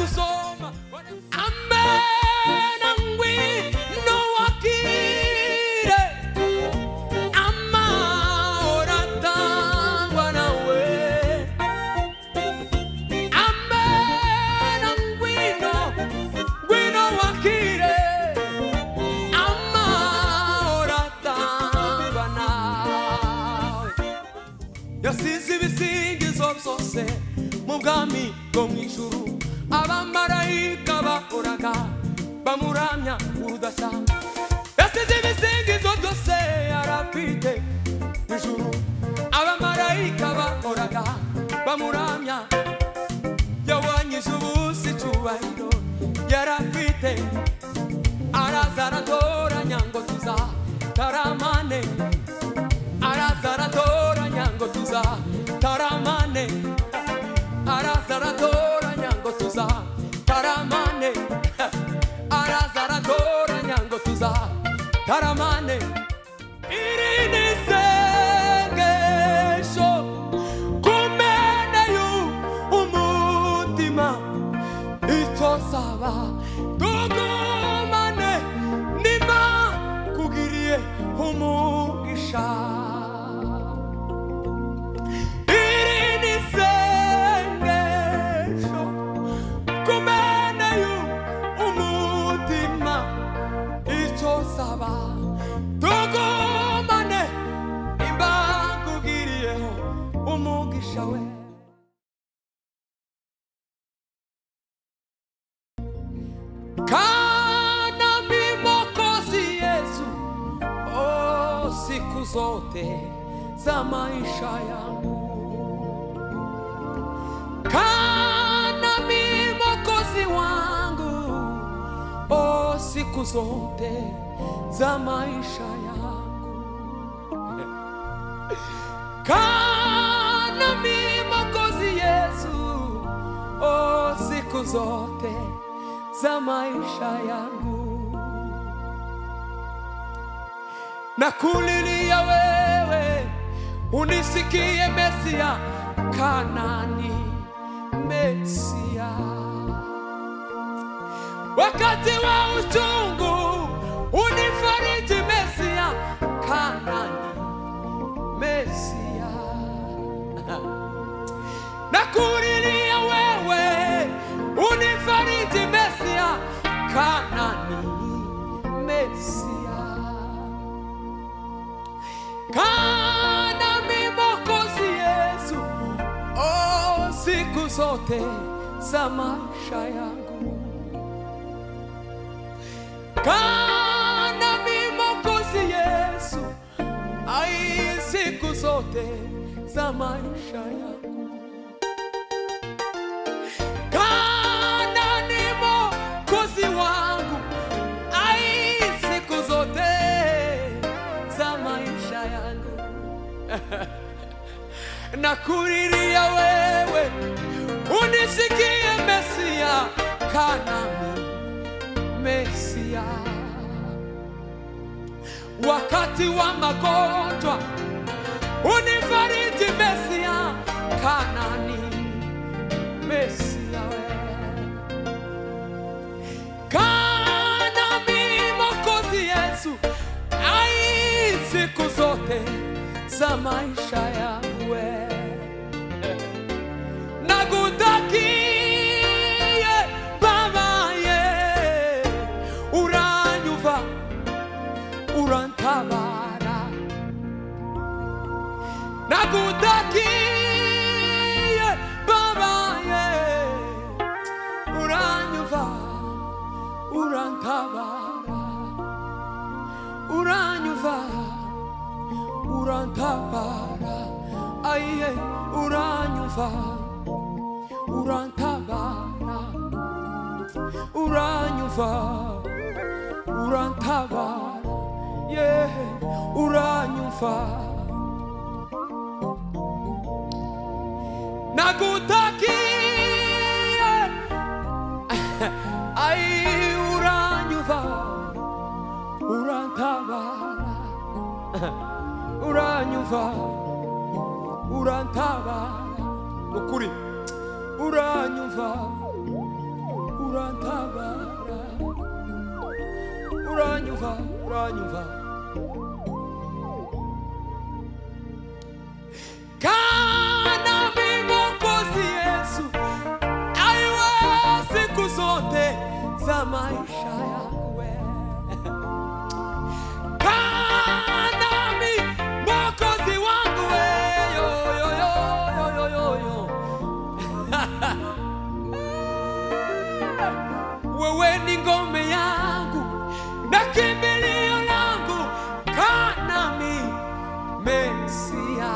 gusoma amen angwi no wakire ama oratangwa nawe amen angwi no wakire ama oratangwa nawe yasize ibisingizo byose mu bwami bwo mu ijuru abamarayika bakoraga bamuramya urudashya yasize ibisingizo byose arafite ijuru abamarayika bakoraga bamuramya yawanyije ubusa icyubahiro yarafite arazaratoranya ngo tuza taramane arazaratoranya ngo tuza taramane arazaratoranya ngo tuza taramane arazaratoranya ngo tuza taramane iri ni isengesho kumene y'umutima icyo saba tugumane nima kugiriye umugisha Tugumane imbakugiriyeho umugisha we kana mimokozi Yesu siku zote za maisha yangu kana mimokozi wangu siku zote za maisha yangu kana mimokozi Yesu siku zote za maisha yangu nakulilia wewe unisikie Mesia Kanani Mesia wakati wa uchungu unifariji Mesia Kanani Mesia nakulilia wewe unifariji Mesia Kanani Mesia kana mimokozi Yesu siku zote za maisha yangu kana mimokozi Yesu siku zote za maisha yangu kana mimokozi wangu siku zote za maisha yangu nakuriria wewe unisikie Mesia Kanani Mesia wakati wa magonjwa unifariji Mesia Kanani Mesia kana mimokozi Yesu siku zote za maisha yangu nagutakiye Baba ye uranyuva urantabara nagutakiye Baba ye uranyuva urantabara uranyuva urantabara aiye uranyuva urantabara uranyuva urantabara uranyuva nagutakiye ai uranyuva urantabara uranyuva urantabara ukuri uranyuva uranyumva, uranyumva. Karame Mwokozi Yesu, aiwe siku zote za maisha yangu we. Karame Mwokozi wangu we, yo yo yo yo yo yo yo. Wewe ni ngome yangu na kimbilio langu, Karame Mesia.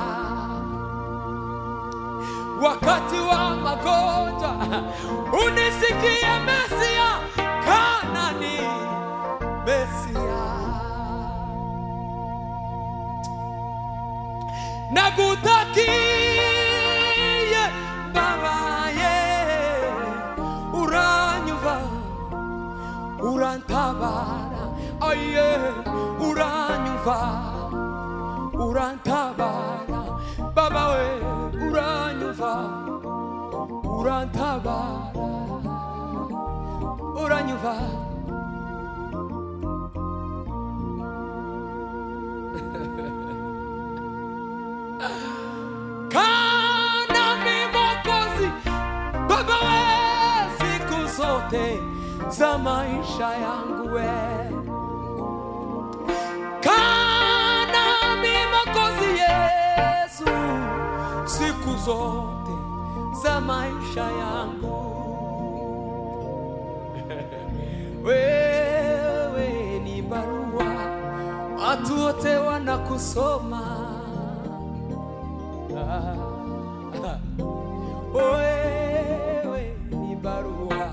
Wakati wa magonjwa unisikie Mesia, Karame Mesia. Nagutakiye babaye, uranyumva, urantabara, aye, uranyumva, urantabara, baba we, uranyumva, urantabara, uranyumva. Karame Mwokozi, baba we, siku zote za maisha yangu we. Karame Mwokozi Yesu, siku zote za maisha yangu. Wewe ni barua, watu wote wanakusoma. Wewe ni barua,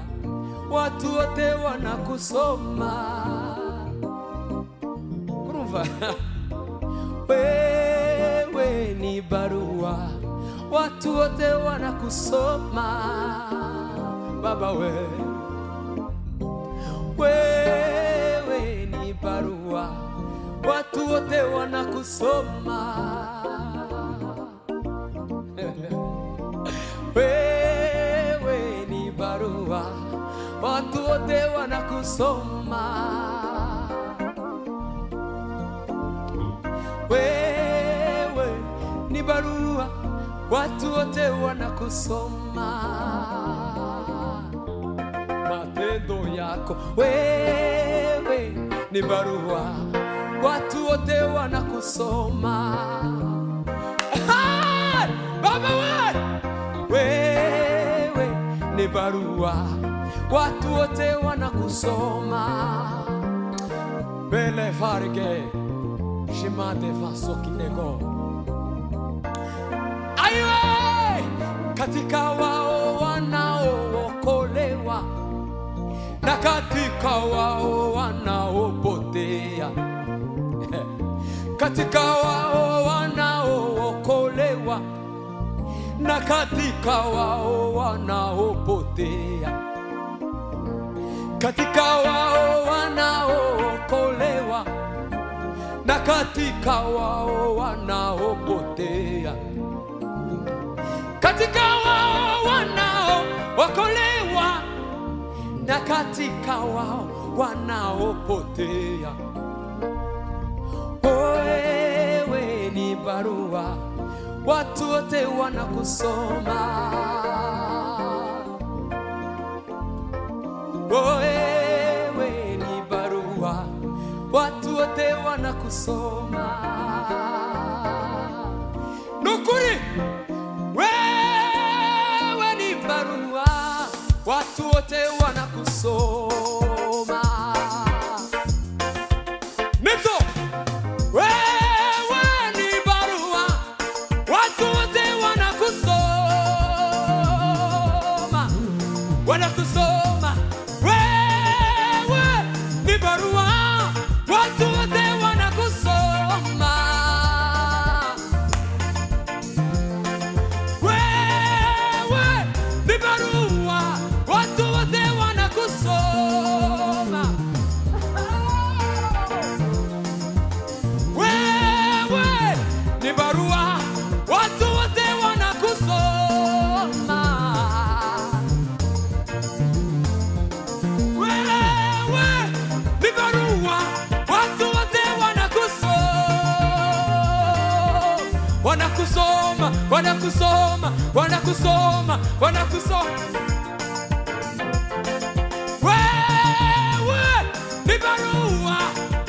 watu wote wanakusoma. Kurumva. Wewe ni barua, watu wote wanakusoma. Baba we, wewe ni barua, watu wote wanakusoma. Wewe ni barua, watu wote wanakusoma. Wewe ni barua, watu wote wanakusoma. Matendo yako, wewe ni barua, watu wote wanakusoma. Baba wewe ni barua, watu wote wanakusoma. Bele farge shimade vasokinego, aiwe katika wao wanaookolewa na katika wao wanaopotea. Katika wao wanaookolewa na katika wao wanaopotea. Katika wao wanaookolewa na katika wao wanaopotea. Katika wao wanaookolewa na katika wao wanaopotea. Wewe ni barua, watu wote wanakusoma. Wewe ni barua, watu wote wanakusoma. Nukuri, wewe ni barua, watu wote wanakusoma. Nito, wewe ni barua, watu wote wanakusoma. Wanakusoma. Wewe ni barua, watu wote wanakusoma. Wewe ni barua, watu wote wanakusoma. wanakusoma, wanakusoma, wanakusoma. Wewe ni barua,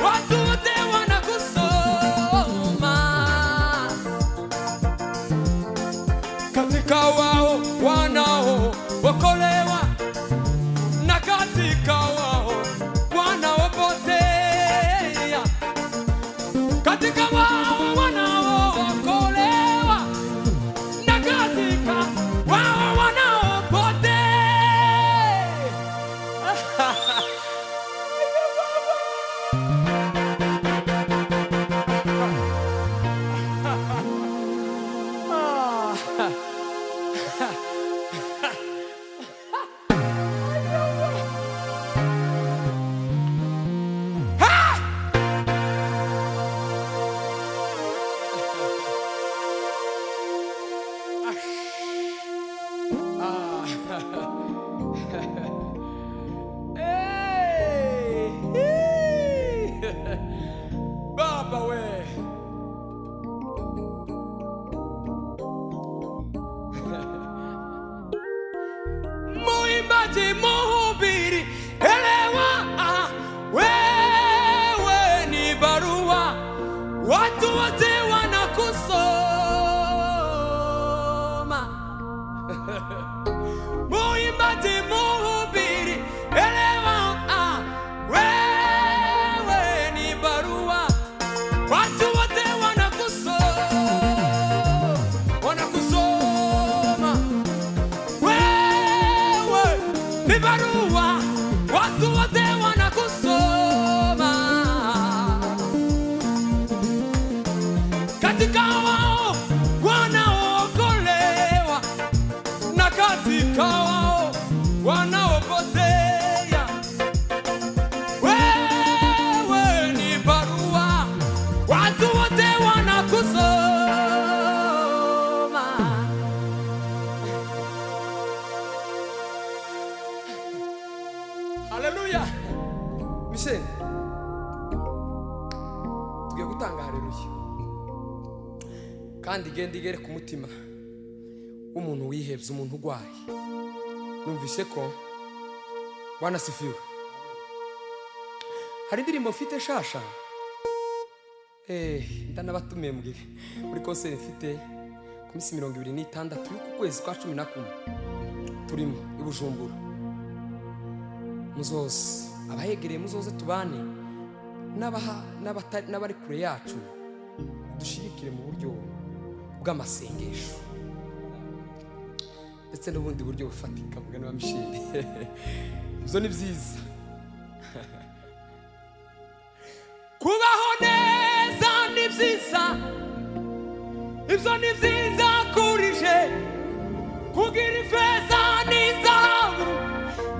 watu wote wanakusoma. Katika wao wanaookolewa na katika wao wanaopotea, katika wao wanaookolewa na katika wao wanaopotea. Baba we muimbaji, mhubiri, elewa, wewe ni barua, watu wote wanakusoma. Muimbaji, mhubiri, elewa, wewe ni barua, watu wote wanakusoma. Wewe ni barua, watu wote wanakusoma. Katika wao wanaokolewa na katika wao wanaopotea. Wewe ni barua, watu wote wanakusoma. Haleluya. Michel, tugiye gutanga haleluya, kandi genda igere ku mutima w'umuntu wihebye, umuntu ugwaye. Numvise ko wanasifiwe. Hari indirimbo mfite shasha, ndanabatumiye muri concert mfite ku minsi 26 ku kwezi kwa 11 turimo i Bujumbura. Muzoze abahegereye, muzoze tubane n'abari kure yacu, dushigikire mu buryo bw'amasengesho ndetse n'ubundi buryo bufatika. Mugani wa Michel, ibyo ni byiza. Kubaho neza ni byiza, ibyo ni byiza kurije. Kugira ifeza n'izahabu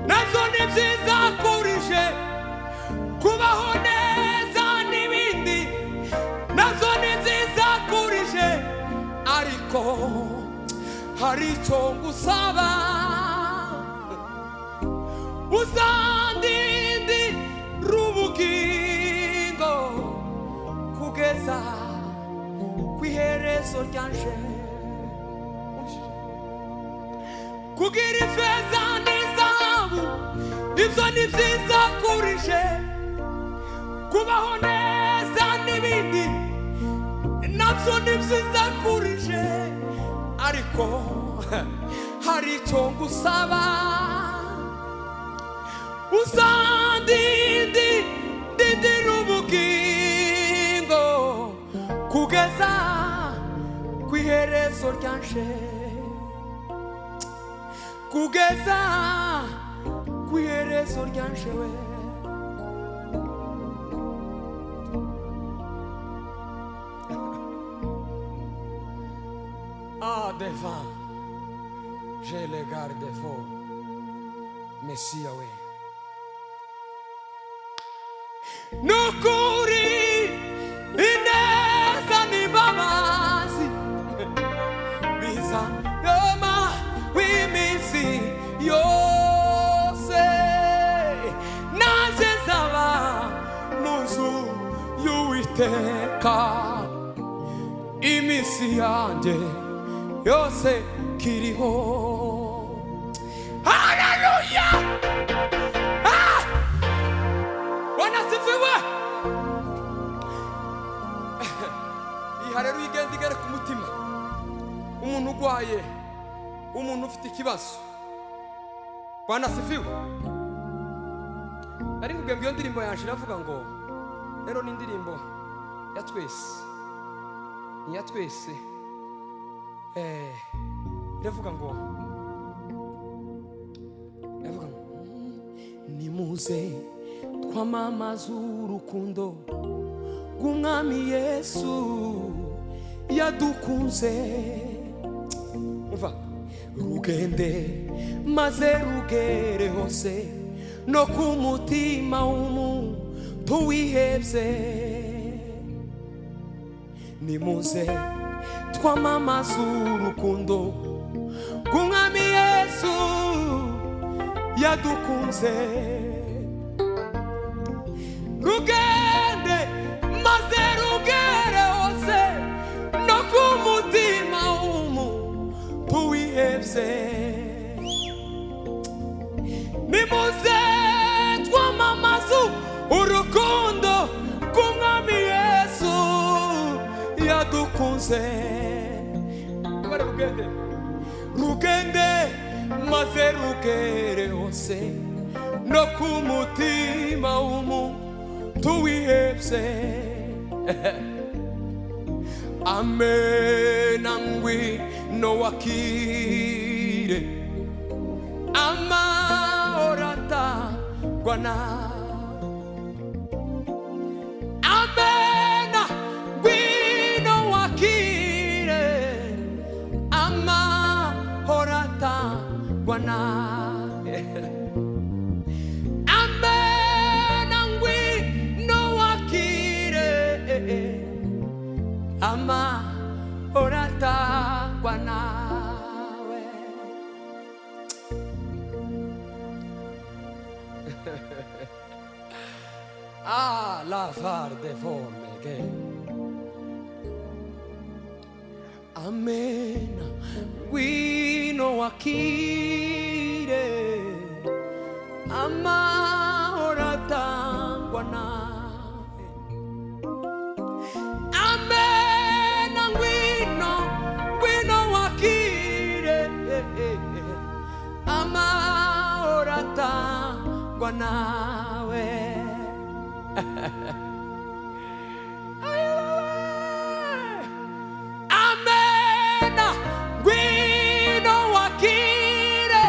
nabyo ni byiza kurije. Kubaho neza n'ibindi nabyo ni byiza kurije. Ariko hari icyo ngusaba, uzandinde rubugingo kugeza ku iherezo ryanje. Kugira ifeza n'izahabu ibyo ni byiza kurije. Kubaho neza n'ibindi nabyo ni byiza kurije. Ariko hari icyo ngusaba, uzandinde ubugingo kugeza ku iherezo ryanje. Kugeza ku iherezo ryanje we. Devant, je les garde fort, Messia we. Nukuri ineza ni Mbabazi, biza yoma w'iminsi yose. Naje zaba n'inzu y'Uwiteka iminsi yanjye yose kiriho. Haleluya! Bwana sifiwe. Iyi haleluya igenda igera ku mutima. Umuntu ugwaye, umuntu ufite ikibazo. Bwana sifiwe. Ari ngubwe iyo ndirimbo yaje iravuga ngo rero ni indirimbo ya twese. Ni ya twese. Iravuga ngo nimuze twamamaza urukundo rw'Umwami Yesu yadukunze. Umva, rugende maze rugere hose no ku mutima w'umuntu wihebye. Nimuze twamamaza urukundo rw'Umwami Yesu yadukunze. Rugende maze rugere hose no ku mutima w'umuntu wihebye. Nimuze twamamaza urukundo rw'Umwami Yesu yadukunze. Rugende, rugende maze rugere hose no ku mutima w'umuntu wihebye. Amen, ngwino wakire amahoro atangwa nawe. Amen, ngwino wakire amahoro atangwa nawe. Amen, ngwino wakire amahoro atangwa nawe. Ah, la var de vomege. Amen, ngwino wakire amahoro atangwa nawe. Amen, ngwino wakire amahoro atangwa nawe. Amen, ngwino wakire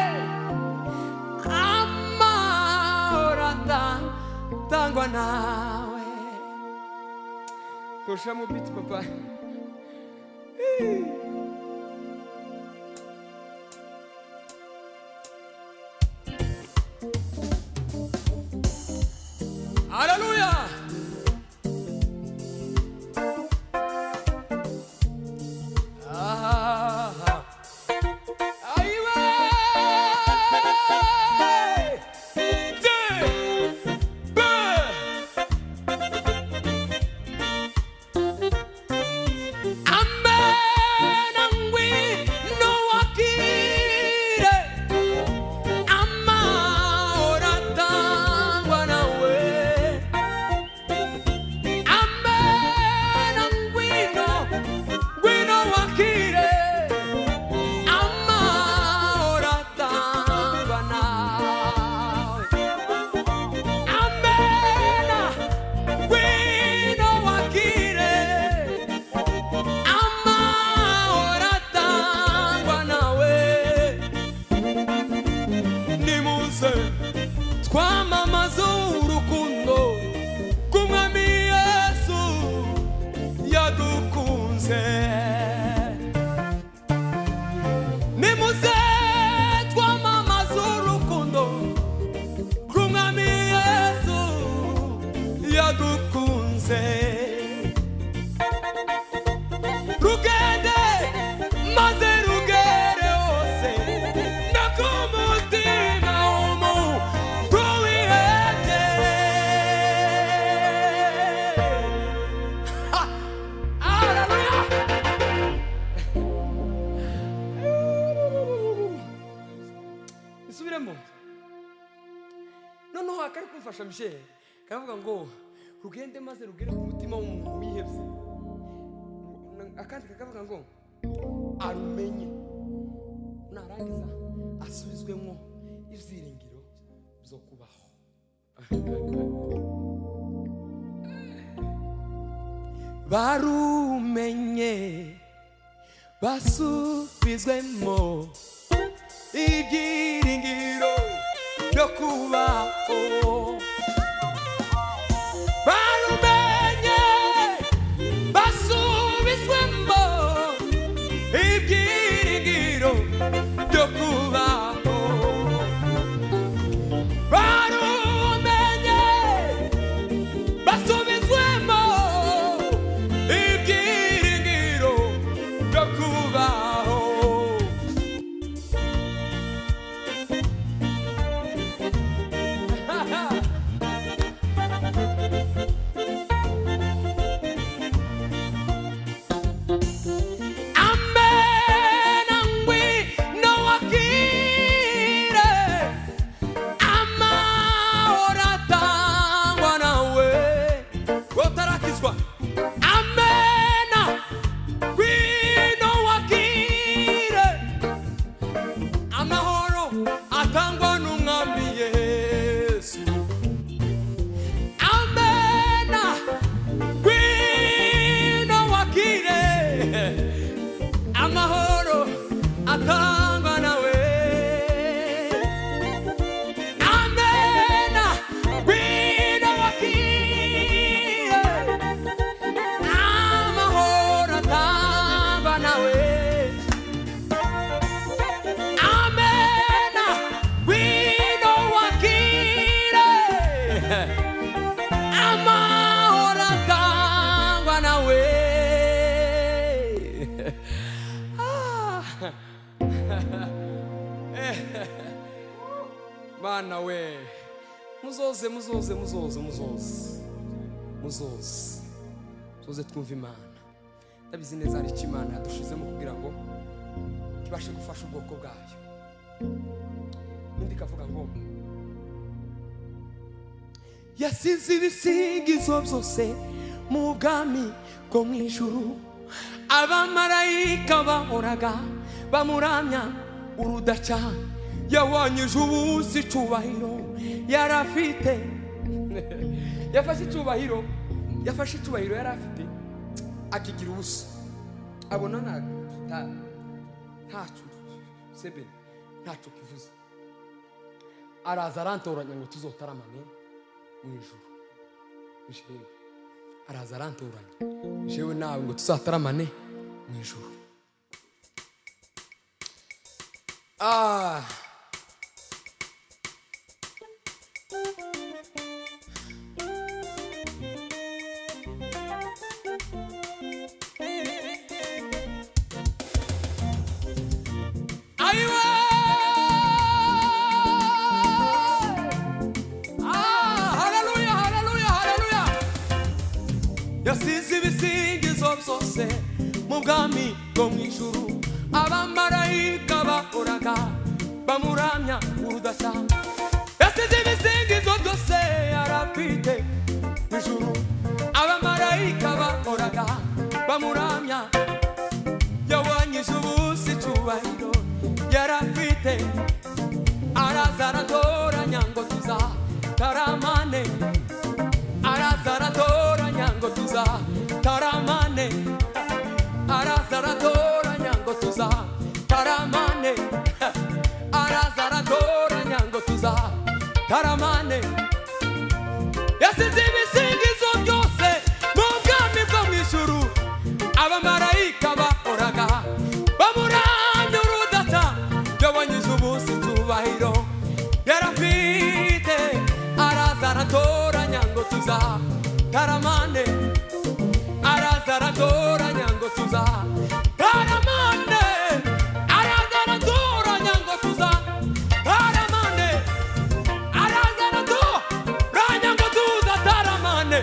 amahoro atangwa nawe. Kurusha mu biti papa. Haleluya. Twamamaza urukundo rw'Umwami Yesu yadukunze. Nimuze twamamaza urukundo rw'Umwami Yesu yadukunze. Rugende maze rugere hose no ku mutima w'umuntu wihebye. Haleluya. noneho akari kumfasha Michel karavuga ngo rugende maze rugere ku mutima w'umuntu wihebye. Akandi kakavuga ngo arumenye narangiza asubizwemo ibyiringiro byo kubaho. Barumenye basubizwemo ibyiringiro byo kubaho. Barumenye basubizwemo ibyiringiro byo kubaho. Barumenye basubizwemo ibyiringiro byo kubaho. Bana we muzoze twumva Imana. Ndabizi neza ari Imana yadushizemo kugira ngo kibashe gufasha ubwoko bwayo. Ndi kavuga ngo yasize ibisingizo byose mu bwami bwo mu ijuru. Abamarayika bahoraga bamuramya urudaca. Yawanyije ubusi icubahiro yarafite. Yafashe icubahiro yarafite akigira ubusa. Abona ntacu sebe ntacu kivuze. Araza arantoranya ngo tuzotaramane mu ijuru. Michel araza arantoranya jewe nawe ngo tuzataramane mu ijuru. Yasize ibisingizo byose mu bwami bwo mu ijuru. Abamarayika bahoraga bamuramya urudaca. Yasize ibisingizo byose yarafite mu ijuru. Abamarayika bahoraga bamuramya. Yawanyije ubusi icubahiro yarafite. Araza aratoranya ngo tuzataramane. Araza aratoranya ngo tuzataramane. Araza aratoranya ngo tuzataramane. Araza aratoranya ngo tuzataramane. Yasize ibisingizo byose mu bwami bwo mu ijuru. Abamarayika bahoraga bamuramya urudaca. Yawanyije ubusi icubahiro yarafite. Araza aratoranya ngo tuzataramane. Araza aratoranya ngo tuzataramane. Araza aratoranya ngo tuzataramane. Araza aratoranya ngo tuzataramane.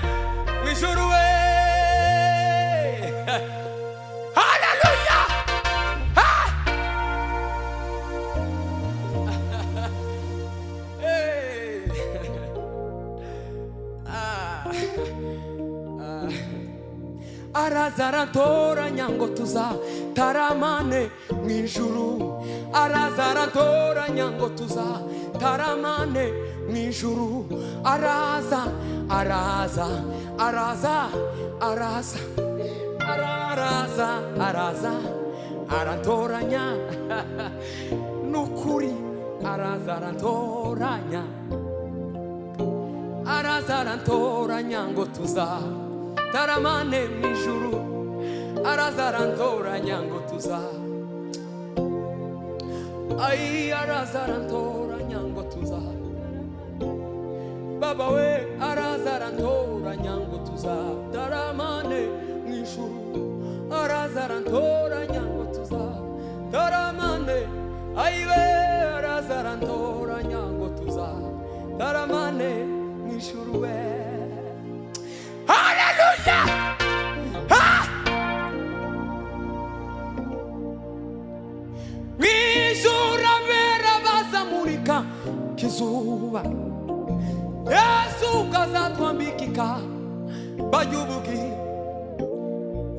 araza aratoranya ngo tuzataramane mu ijuru. Araza aratoranya ngo tuzataramane mu ijuru. Araza araza araza araza araza araza aratoranya nukuri. Araza aratoranya araza aratoranya ngo tuzataramane mu ijuru. Araza aratoranya ngo araza aratoranya ngo Baba we, araza aratoranya ngo tuzataramane mu ijuru. Araza aratoranya ngo tuzataramane. Aiwe, araza aratoranya ngo tuzataramane mu ijuru we. Hallelujah! Mw'ijuru abera bazamurika kizuba. Yesu kazatwambika ikamba ry'ubugingo.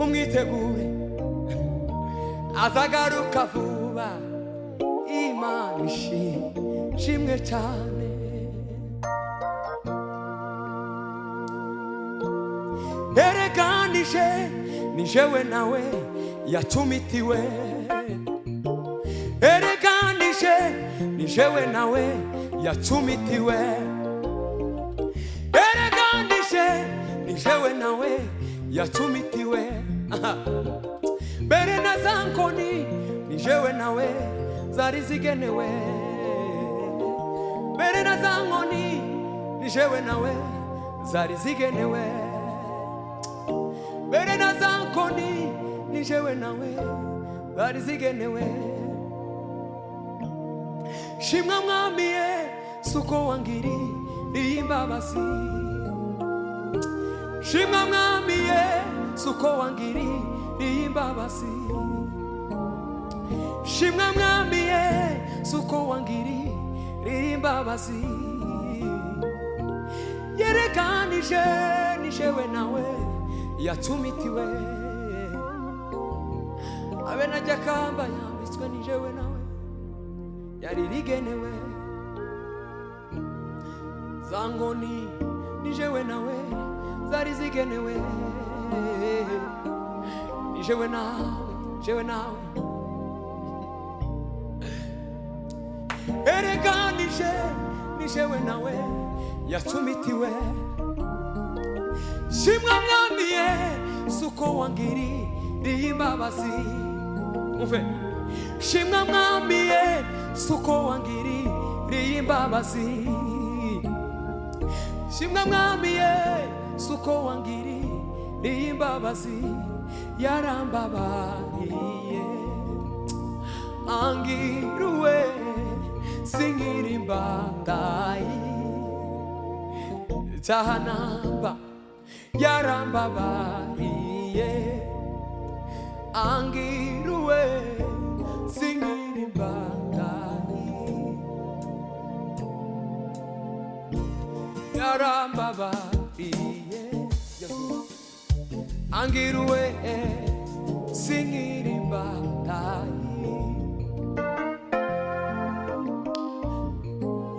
Umwitegure azagaruka vuba. Imana ishimwe cyane. Ereganije nijewe nawe yacumitiwe. Ereganije nijewe nawe yacumitiwe. Ereganije nijewe nawe yacumitiwe. Bere na zankoni nijewe nawe zari zigenewe. Bere na zankoni nijewe nawe zari zigenewe. Bere na zankoni nijewe nawe zari zigenewe. Shimwa mwami Yesu ko wangiriye imbabazi. Shimwa mwami Yesu ko wangiriye imbabazi. Shimwa mwami Yesu ko wangiriye imbabazi. Yerekanije nijewe nawe yacumitiwe. Abe najya kamba yambitswe nijewe nawe yari rigenewe. Zangoni nijewe nawe zari zigenewe. Nijewe nawe ereganije nijewe nawe yacumitiwe. Shimwa mwami Yesu ko wangiriye imbabazi. Umve, shimwa mwami Yesu ko wangiriye imbabazi. Shimwa mwami Yesu ko wangiriye imbabazi. Yarambabariye angiruwe singiri imbatayi cyahanamba. Yarambabariye angiruwe singiri imbatayi. Yarambabariye angiruwe singiri imbatayi.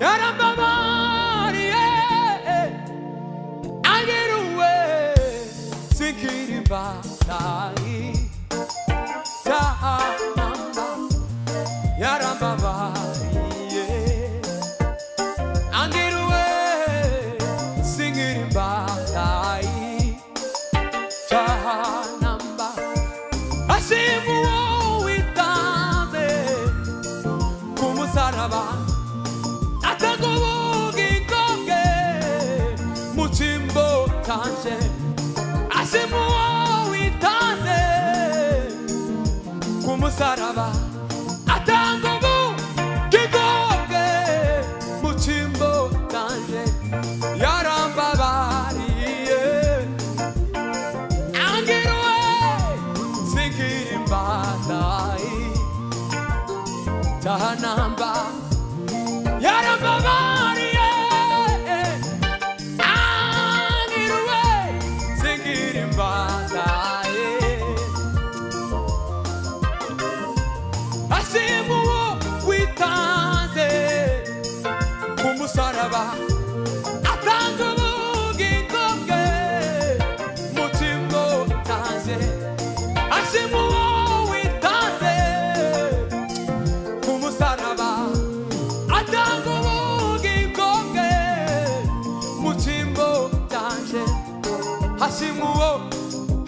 Yarambabariye angiruwe singiri imbatayi. Yarambabariye angiruwe singiri imbatayi. Chahanamba asimu witanze kumusaraba. Atakubugingo bwe mutimbo tanje. Asimu witanze kumusaraba. Atakubugingo bwe mutimbo tanje. Yarambabariye angiruwe singiri imbatayi. Chahanamba yarambabariye angiruwe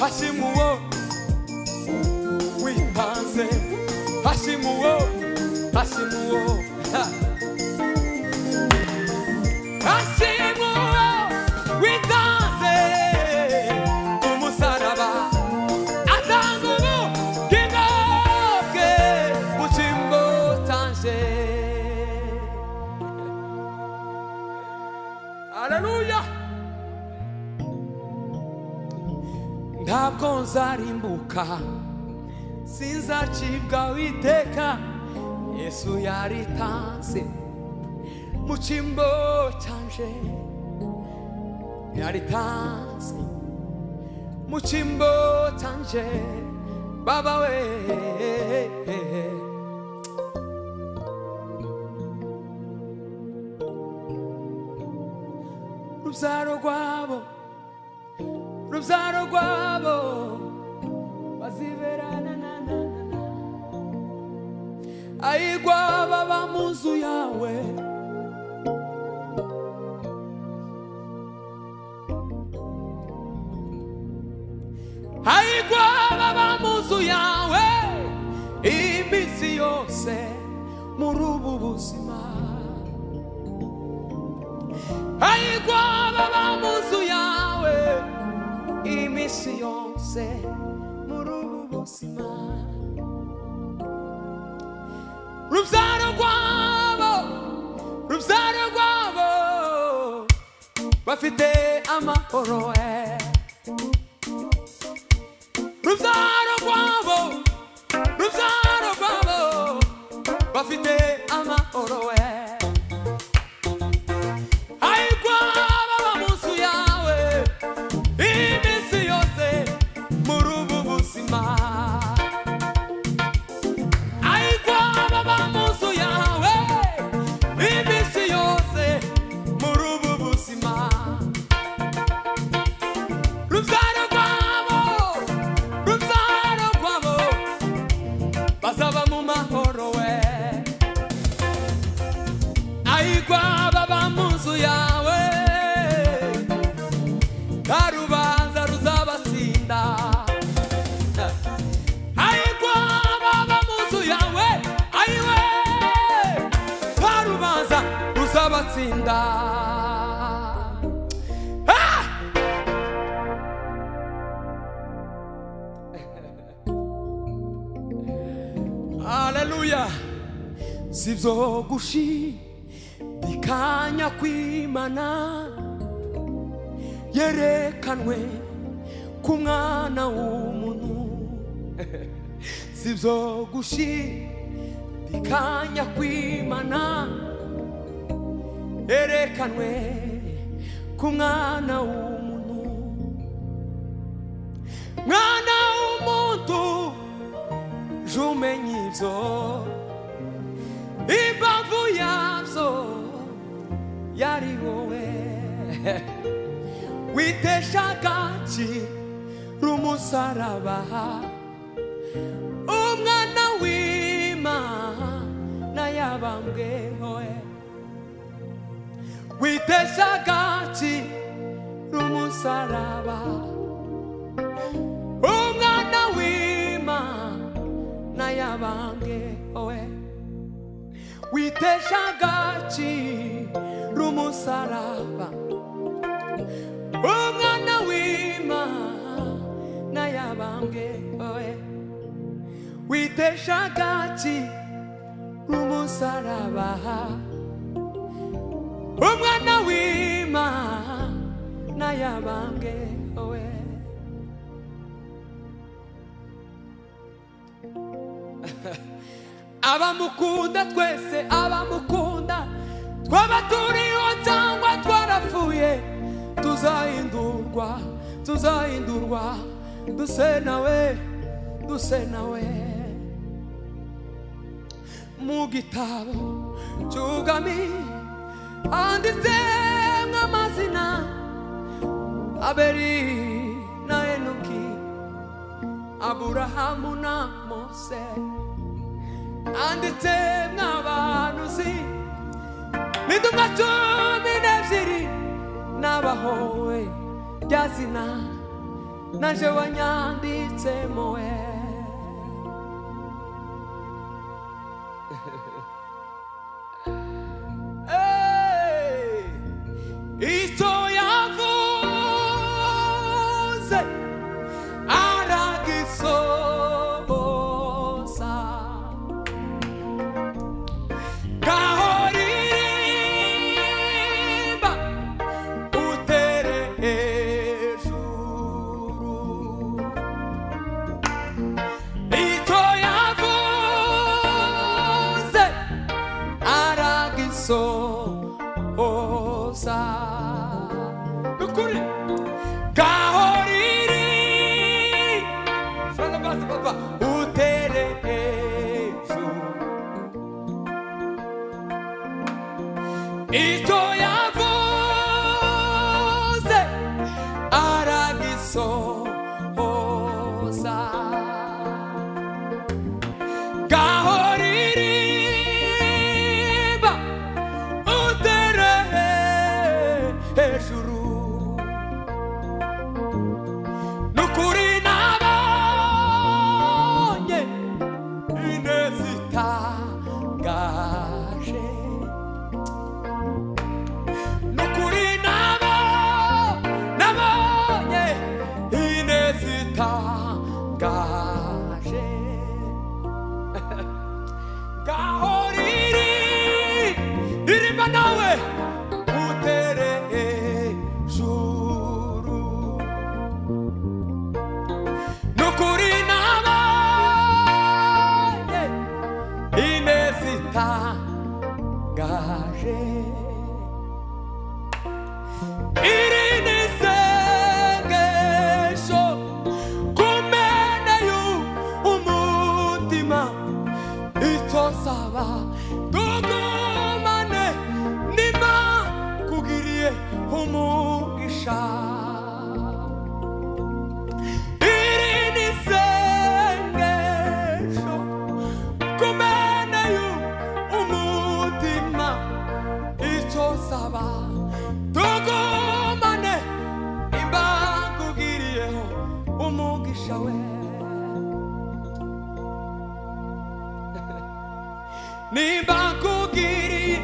hashimuwo wipanze hashimuwo hashimuwo hashimuwo witanze umusaraba atanga ubugingo bwe mu cyimbo cyanje. Haleluya. Ntabwo nzarimbuka sinzacibwa witeka Yesu yaritanze mu cyimbo cyanje yaritanze mu cyimbo cyanje baba we rubyaro rwabo baziberana na ayigwa baba mu nzu yawe ayigwa baba mu nzu yawe iminsi yose muri ubu buzima ayigwa baba mu nzu yawe iminsi yose muri ubu buzima rubyaro rwabo bafite amahoro rubyaro rwabo bafite amahoro ayigwa baba mu nzu yawe iminsi yose muri ubu buzima ayigwa baba mu nzu yawe iminsi yose muri ubu buzima rubyaro rwabo bazaba mu mahoro ayigwa baba mu nzu yawe karubanza ruzabatsinda ayigwa baba mu nzu yawe ayiwe karubanza ruzabatsinda. Haleluya. Sibyo gushidikanya kw'Imana yerekanwe ku mwana w'umuntu sibyo gushidikanya kw'Imana yerekanwe ku mwana w'umuntu mwana w'umuntu jumenye ibyo imbavu yabyo yari wowe witesha agaciro umusaraba umwana w'Imana yabambweho witesha agaciro umusaraba umwana w'Imana yabambweho witesha agaciro umusaraba umwana w'Imana yabambweho witesha agaciro umusaraba umwana w'Imana yabambweho abamukunda twese abamukunda twaba turiho cyangwa twarapfuye tuzahindurwa duse nawe mu gitabo cy'ubwami handitse nk'amazina Abeli na Enoki Aburahamu na Mose handitse nk'abahanuzi n'intumwa 12 n'abahowe rya zina naje wanyanditsemo we icyo yavuze aragisohoza ngaho ririmba utere hejuru icyo yavuze aragisohoza kuri kahoriri Mbabazi papa utere hejuru icyo yavuze aragisohoza kahoririmba utere hejuru nukuri nabonye ineza itangaje nukuri nabonye ineza itangaje ngaho ririmba nawe utere hejuru nukuri nabonye ineza itangaje iri ni isengesho kumene y'umutima icyo nsaba tugumane niba kugiriye umugisha iri ni isengesho kumene y'umutima icyo nsaba tugumane niba kugiriyeho umugisha we niba kugiriye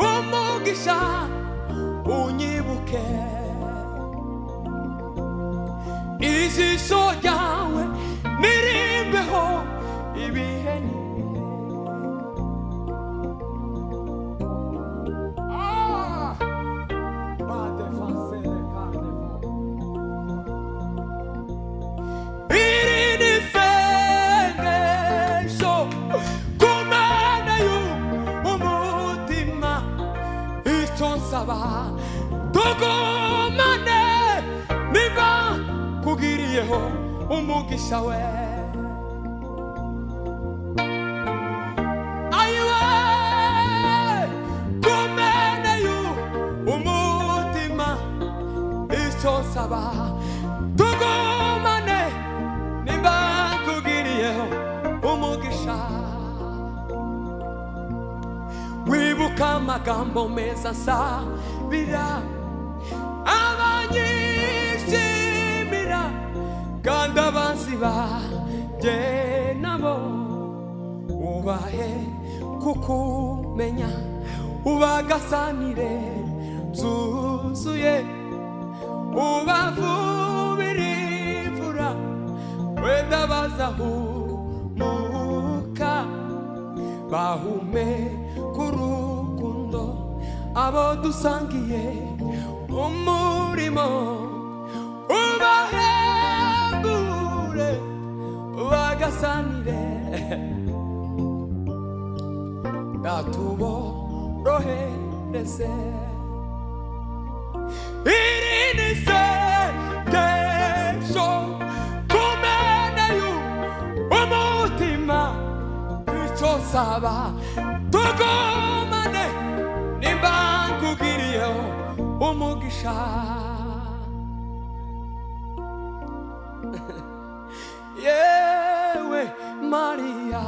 umugisha unyibuke ijisho ryawe nirimbeho ibihe iri ni isengesho kumene y'umutima icyo nsaba tugumane niba kugiriyeho umugisha we ayiwe kumene y'umutima icyo nsaba tugumane niba kugiriyeho umugisha wibuka amagambo meza nsabira abanyishimira kandi abanzi banjye nabo ubahe kukumenya ubagasanire byuzuye ubavubire imvura wenda bazahumuka bahume kurukundo abo dusangiye umurimo ubahembure ubagasanire datuborohereze iri ni isengesho kumene y'umutima icyo nsaba tugumane nimba nkugiriyeho umugisha yewe Maria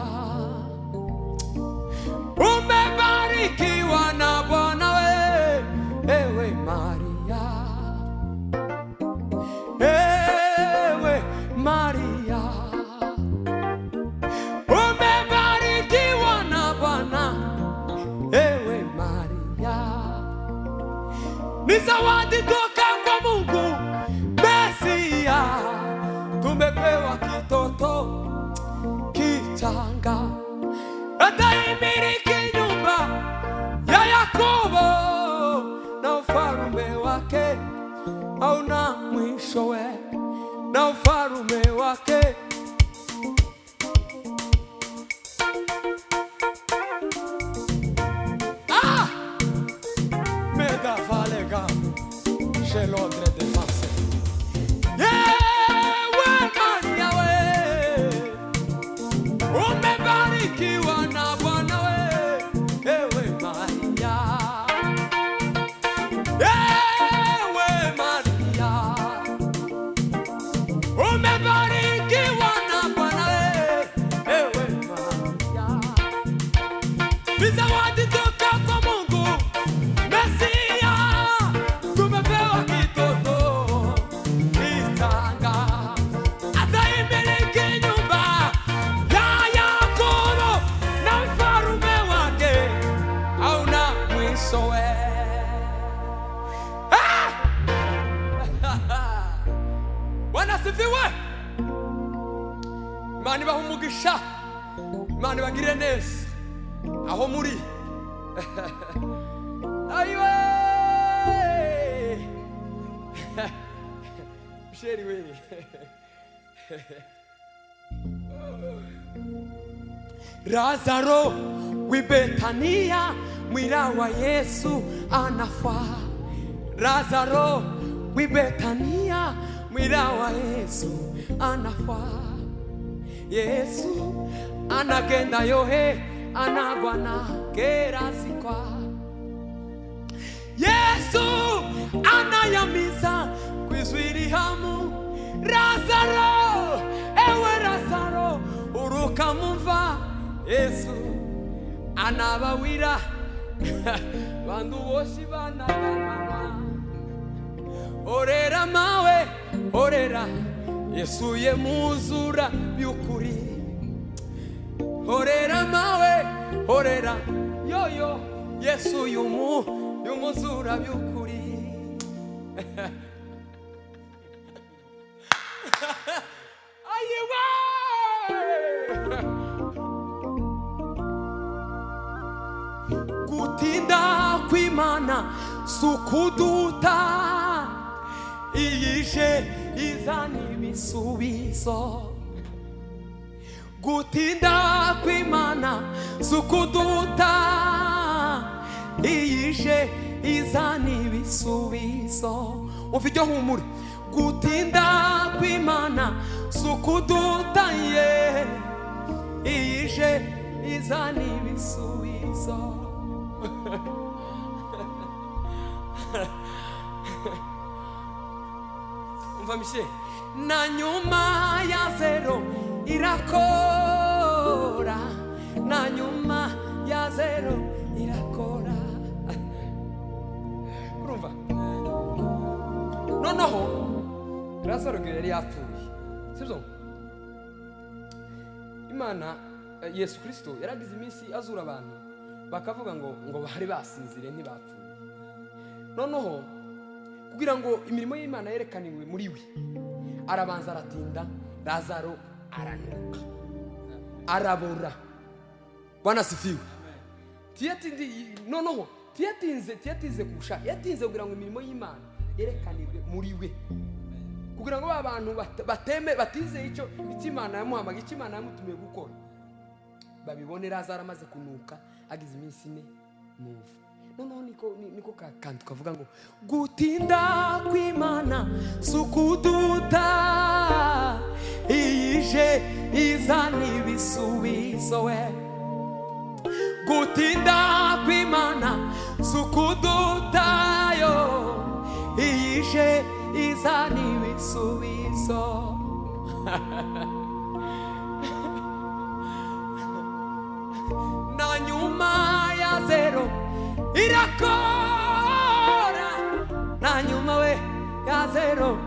umebarikiwa na Bwana we ewe Maria ewe zawadi toka kwa Mungu Mesia, tumepewa kitoto kichanga, ataimiliki nyumba ya Yakobo, na ufalme wake hauna mwisho, na ufalme wake mega valega chez l'ordre de France. Yewe Maria we, umebarikiwa na Bwana we, ewe Maria. Yewe Maria, umebarikiwa na Bwana we, ewe Maria. Zawadi toka kwa Mungu Mesia, tumepewa kitoto kichanga, ataimiliki nyumba ya Yakobo, na ufalme wake hauna mwisho. Bwana asifiwe. Imana ibahe umugisha, Imana ibagire neza aho muri. Ayiwe Michel we Lazaro wi Betania, mwira wa Yesu anafa. Lazaro wi Betania, mwira wa Yesu anafa. Yesu anagenda yohe anagwana kerasikwa. Yesu anayamiza kwizwiri hamu. Lazaro, ewe Lazaro, uruka mumva. Yesu anabawira bandu boshi banagana. Orera mawe, orera Yesu ye muzura byukuri. Orera mawe, orera yoyo Yesu yumuzura byukuri. Ayiwa gutinda kw'Imana sukuduta, iyije izana ibisubizo. Gutinda kw'Imana sukuduta, iyije izana ibisubizo. Ufite humura. Gutinda kw'Imana sukuduta, iyije izana ibisubizo. Umva Michel, na nyuma ya zero irakora, na nyuma ya zero irakora. Urumva? Noneho Lazaro yari yapfuye, sibyo? Imana Yesu Kristo yaragize iminsi azura abantu, bakavuga ngo bari basinzire ntibapfuye. Noneho kugira ngo imirimo y'Imana yerekaniwe muri we, arabanza aratinda. Lazaro aranuka, arabora. Bwana asifiwe. Noneho tiyatinze kurusha, yatinze kugira ngo imirimo y'Imana yerekaniwe muri we, kugira ngo abantu batizeye icyo Imana yamuhamagaye, icyo Imana yamutumiye gukora, babibone. Lazaro amaze kunuka, agize iminsi 4 muva. Noneho niko kandi kavuga ngo gutinda kw'Imana sukuduta, iyije izana ibisubizo. Gutinda kw'Imana sukuduta, iyije izana ibisubizo. Na nyuma ya zero irakora, na nyuma we ya zero.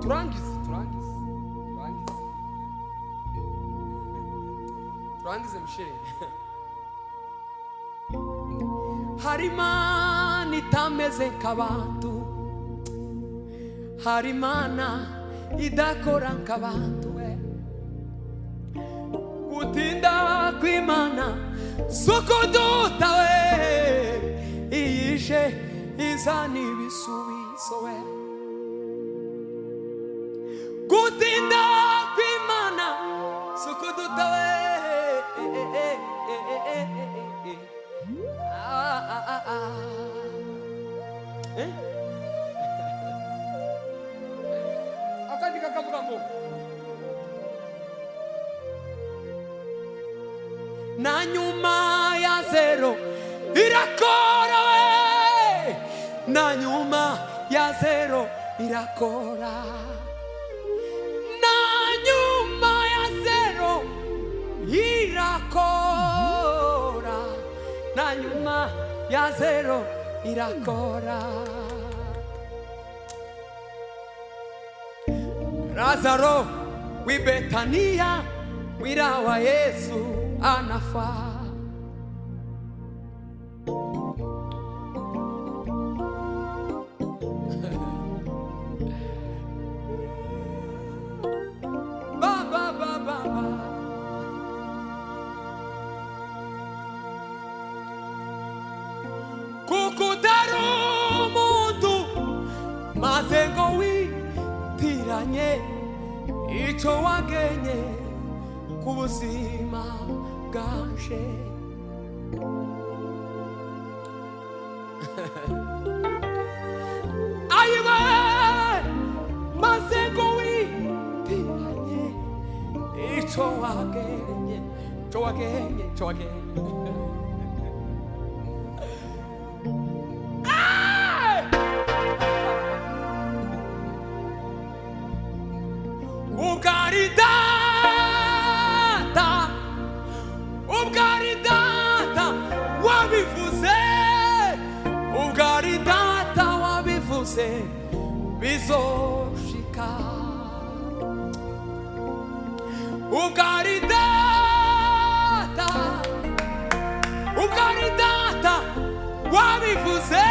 Turangize Michel. Harima nitameze nk'abantu, hari Imana idakora nk'abantu we. Gutinda kw'Imana suko duta we, iyije izana ibisubizo we. Gutinda kw'Imana suko duta we, akandi kakavuga ngo na nyuma ya zero irakora we, na nyuma ya zero irakora, na nyuma ya zero irakora, na nyuma ya zero irakora. Lazaro wi Betania wirawa Yesu anafa. Baba baba kukutaru muntu mazengo witiranye icyo wagenye ku buzima bwanje. Ayiwe mazengo witiranye icyo wagenye, icyo wagenye, icyo wagenye. Ubgaridata wabivuze, ubgaridata wabivuze bizoshika. Ubgaridata wabivuze,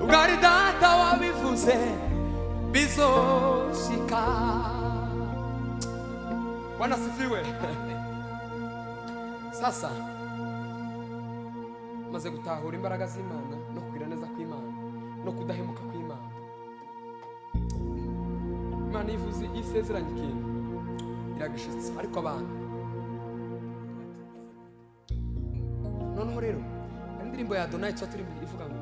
ubgaridata wabivuze bizoshika. Bwana sifiwe. Sasa maze gutahura imbaraga z'Imana no kugira neza kw'Imana no kudahemuka kw'Imana. Imana ivuze isezeranye ikintu iragishitse, ariko abantu noneho rero indirimbo ya Adonai turi ivuga ngo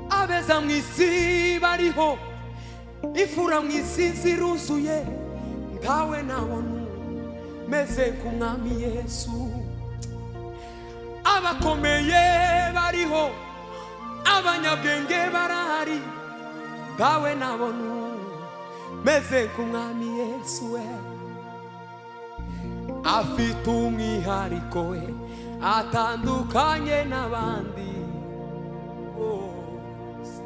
abeza mu isi bariho, ifura mu isi ziruzuye, ntawe nabona meze nk'Umwami Yesu. Abakomeye bariho, abanyabwenge barahari, ntawe nabona meze nk'Umwami Yesu we. Afite umwihariko we atandukanye n'abandi bose.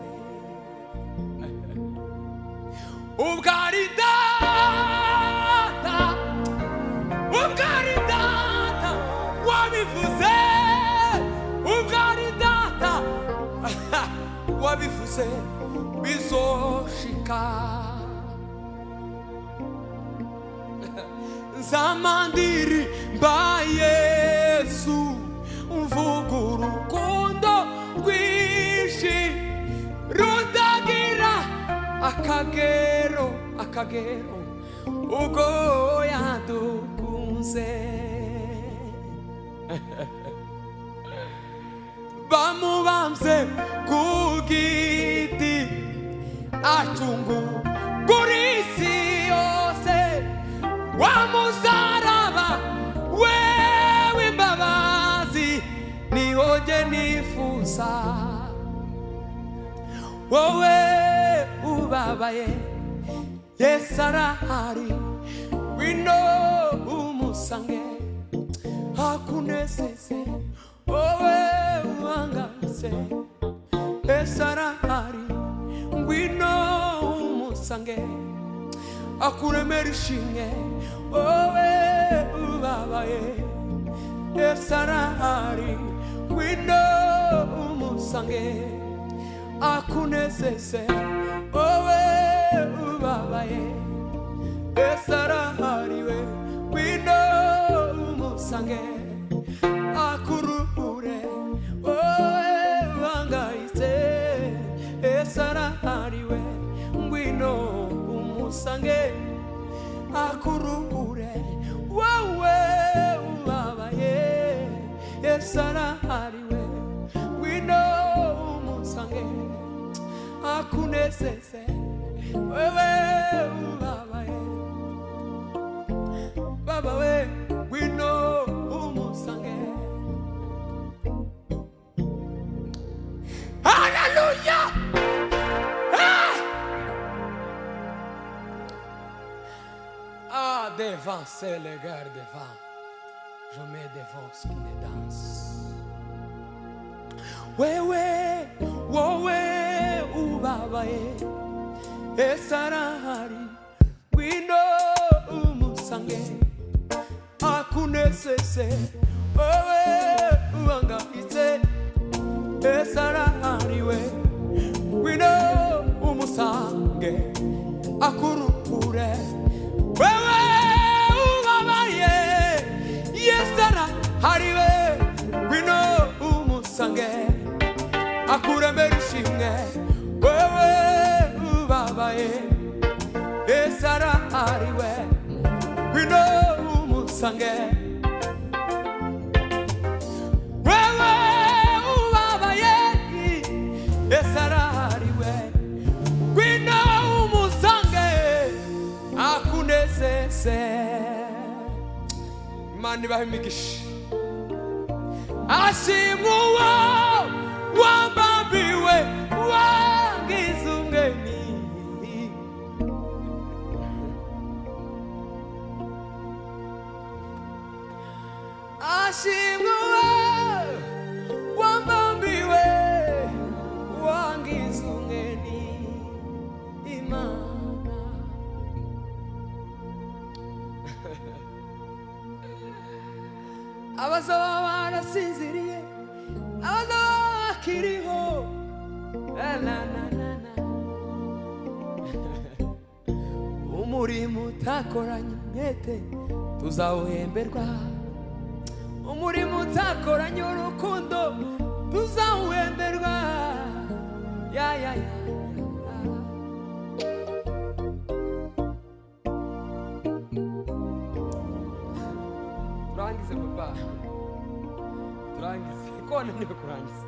Ubgaridata wabivuze, ubgaridata wabivuze bizoshika. Zamandiri mba Yesu mvuga urukundo rwinshi rutagira akagero, akagero ubwo yadukunze. Bamubamze ku giti acungura isi yose, wa musaraba wewe Mbabazi niho nje nifuza. Wowe ubabaye Yesu arahari, wino umusange akunezeze. Wowe uhangaze Yesu arahari, wino umusange akuremera ishimwe. Wowe ubabaye Yesu arahari, wino umusange akunezeze wowe ubabaye esarahariwe wino umusange akuruhure wowe wangayitse esarahariwe wino umusange akuruhure wowe ubabaye esarahariwe wino umusange akunezeze wewe ubabaye baba we wino umusange. Hallelujah. Devant c'est le gars devant je mets devant ce qui me danse wewe wowe ubabaye esarahari wino umusange akunezeze wewe uangamize esarahari we wino umusange akurukure wewe ubabaye esarahari we wino umusange akuremera ishimwe wewe ubabaye esarahari we wino umusange wewe ubabaye esarahari we wino umusange akunezeze. Imana ibahe imigisha ashimwa wambabiwe wagize umwemi ashimwa wambabiwe wagize umwemi Imana. Abazaba barasinziriye abazaba bakiriho umurimo utakoranye umwete tuzawuhemberwa umurimo utakoranye urukundo tuzawuhemberwa ya ya ya. Turangize papa turangize kone niwe kurangiza